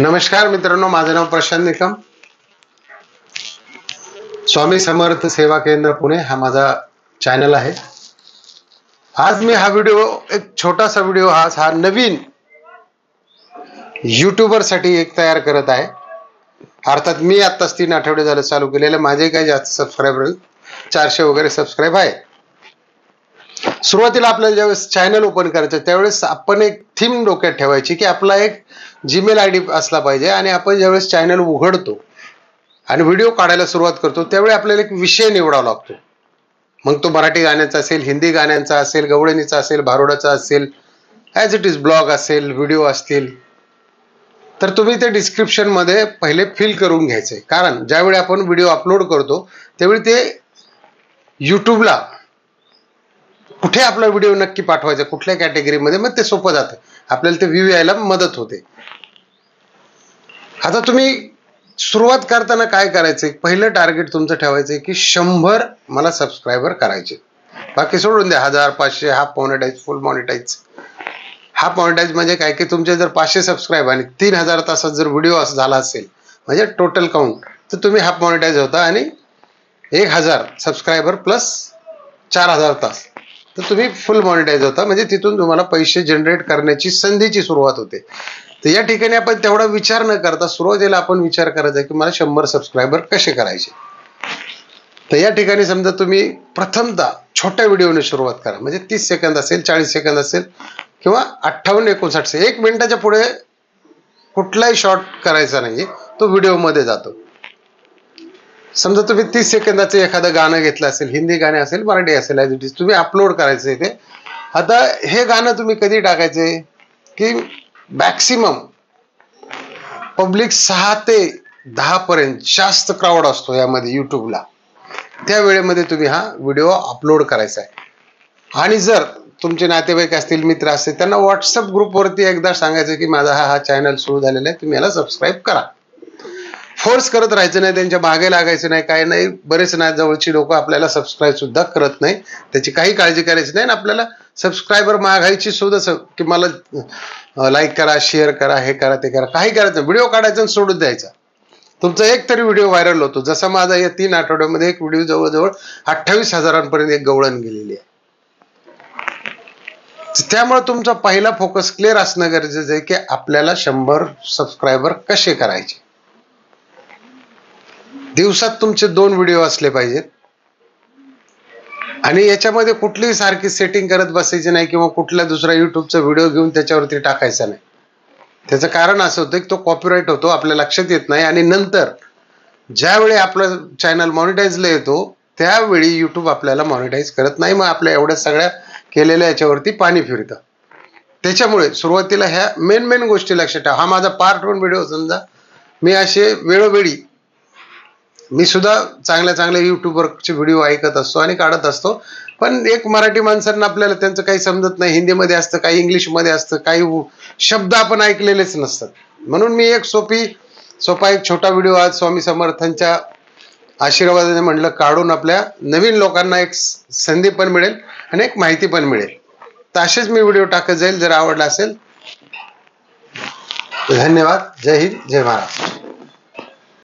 नमस्कार मित्रांनो, माझं नाव प्रशांत निकम. स्वामी समर्थ सेवा केंद्र पुणे हा माझा चॅनल आहे. आज मी हा व्हिडिओ एक छोटासा व्हिडिओ हा नवीन यूट्यूबर साठी एक तयार करत आहे. अर्थात मी आत्ताच 3 आठवडे झाले चालू केलेले. माझे काही जास्त सबस्क्रायबर 400 वगैरे सबस्क्राईब आहे. सुरुवातीला आपल्याला ज्यावेळेस चॅनल ओपन करायचं त्यावेळेस आपण एक थीम डोक्यात ठेवायची की आपला एक जीमेल आयडी असला पाहिजे आणि आपण ज्यावेळेस चॅनल उघडतो आणि व्हिडिओ काढायला सुरुवात करतो त्यावेळी आपल्याला एक विषय निवडावा लागतो. मग तो मराठी गाण्यांचा असेल, हिंदी गाण्यांचा असेल, गवळणीचा असेल, भारुडाचा असेल, ॲज इट इज ब्लॉग असेल, व्हिडिओ असतील. तर तुम्ही ते डिस्क्रिप्शन मध्ये पहिले फिल करून घ्यायचे. कारण ज्यावेळी आपण व्हिडिओ अपलोड करतो त्यावेळी ते यूट्यूबला कुठे आपला व्हिडिओ नक्की पाठवायचा, कुठल्या कॅटेगरीमध्ये, मग ते सोपं जातं. आपल्याला ते व्ह्यू यायला मदत होते. आता तुम्ही सुरुवात करताना काय करायचं, पहिलं टार्गेट तुमचं ठेवायचं की 100 मला सबस्क्रायबर करायचे. बाकी सोडून द्या. 1000, 500, half monetize, full monetize. Half monetize म्हणजे काय की तुमचे जर 500 सबस्क्राईब आणि 3000 तासात जर व्हिडिओ झाला असेल म्हणजे टोटल काउंट, तर तुम्ही हाफ मॉनिटाईज होता. आणि 1000 सबस्क्रायबर प्लस 4000 तास तर तुम्ही फुल मॉनिटाईज होता. म्हणजे तिथून तुम्हाला पैसे जनरेट करण्याची संधीची सुरुवात होते. तर या ठिकाणी आपण तेवढा विचार न करता सुरुवातीला आपण विचार करायचा की मला 100 सबस्क्रायबर कसे करायचे. तर या ठिकाणी समजा तुम्ही प्रथमतः छोट्या व्हिडिओने सुरुवात करा. म्हणजे 30 सेकंद असेल, 40 सेकंद असेल किंवा 58-59 1 मिनिटाच्या पुढे कुठलाही शॉर्ट करायचा नाही, तो व्हिडिओमध्ये जातो. समजा तुम्ही 30 सेकंदाचं एखादं गाणं घेतलं असेल, हिंदी गाणे असेल, मराठी असेल, ॲज इट इज तुम्ही अपलोड करायचं इथे. आता हे गाणं तुम्ही कधी टाकायचे की मॅक्सिमम पब्लिक 6 ते 10 पर्यंत जास्त क्राऊड असतो यामध्ये यूट्यूबला. त्या वेळेमध्ये तुम्ही हा व्हिडिओ अपलोड करायचा आहे. आणि जर तुमचे नातेवाईक असतील, मित्र असतील, त्यांना व्हॉट्सअप ग्रुपवरती एकदा सांगायचं की माझा हा चॅनल सुरू झालेला आहे, तुम्ही याला सबस्क्राईब करा. फोर्स करत राहायचं नाही, त्यांच्या मागे लागायचं नाही, काय नाही. बरेच ना जवळची लोक आपल्याला सबस्क्राईब सुद्धा करत नाही, त्याची काही काळजी करायची नाही. आपल्याला सबस्क्रायबर मागायची सुद्धा की मला लाईक करा, शेअर करा, हे करा, ते करा, काही करायचं. व्हिडिओ काढायचा आणि सोडून द्यायचा. तुमचा एक तरी व्हिडिओ व्हायरल होतो. जसा माझा या 3 आठवड्यामध्ये एक व्हिडिओ जवळजवळ 28,000 एक गवळण गेलेली आहे. त्यामुळे तुमचा पहिला फोकस क्लिअर असणं गरजेचं आहे की आपल्याला 100 सबस्क्रायबर कसे करायचे. दिवसात तुमचे 2 व्हिडिओ असले पाहिजेत. आणि याच्यामध्ये कुठलीही सारखी सेटिंग करत बसायची नाही किंवा कुठला दुसरा युट्यूबचा व्हिडिओ घेऊन त्याच्यावरती टाकायचा नाही. त्याचं कारण असं होतं की तो कॉपीराईट होतो, आपल्या लक्षात येत नाही. आणि नंतर ज्यावेळी आपलं चॅनल मॉनिटाईजला येतो त्यावेळी यूट्यूब आपल्याला मॉनिटाईज करत नाही. मग आपल्या एवढ्या सगळ्या केलेल्या याच्यावरती पाणी फिरतं. त्याच्यामुळे सुरुवातीला ह्या मेन गोष्टी लक्षात ठेवा. हा माझा पार्ट 1 व्हिडिओ. समजा मी असे वेळोवेळी मी सुद्धा चांगल्या युट्यूबरचे व्हिडिओ ऐकत असतो आणि काढत असतो. पण एक मराठी माणसांना आपल्याला त्यांचं काही समजत नाही. हिंदीमध्ये असतं, काही इंग्लिशमध्ये असतं, काही शब्द आपण ऐकलेलेच नसतात. म्हणून मी एक सोपा एक छोटा व्हिडिओ आज स्वामी समर्थांच्या आशीर्वादाने म्हणलं काढून आपल्या नवीन लोकांना एक संधी पण मिळेल आणि एक माहिती पण मिळेल. तर असेच मी व्हिडिओ टाकत जाईल. जर आवडला असेल धन्यवाद. जय हिंद, जय महाराष्ट्र.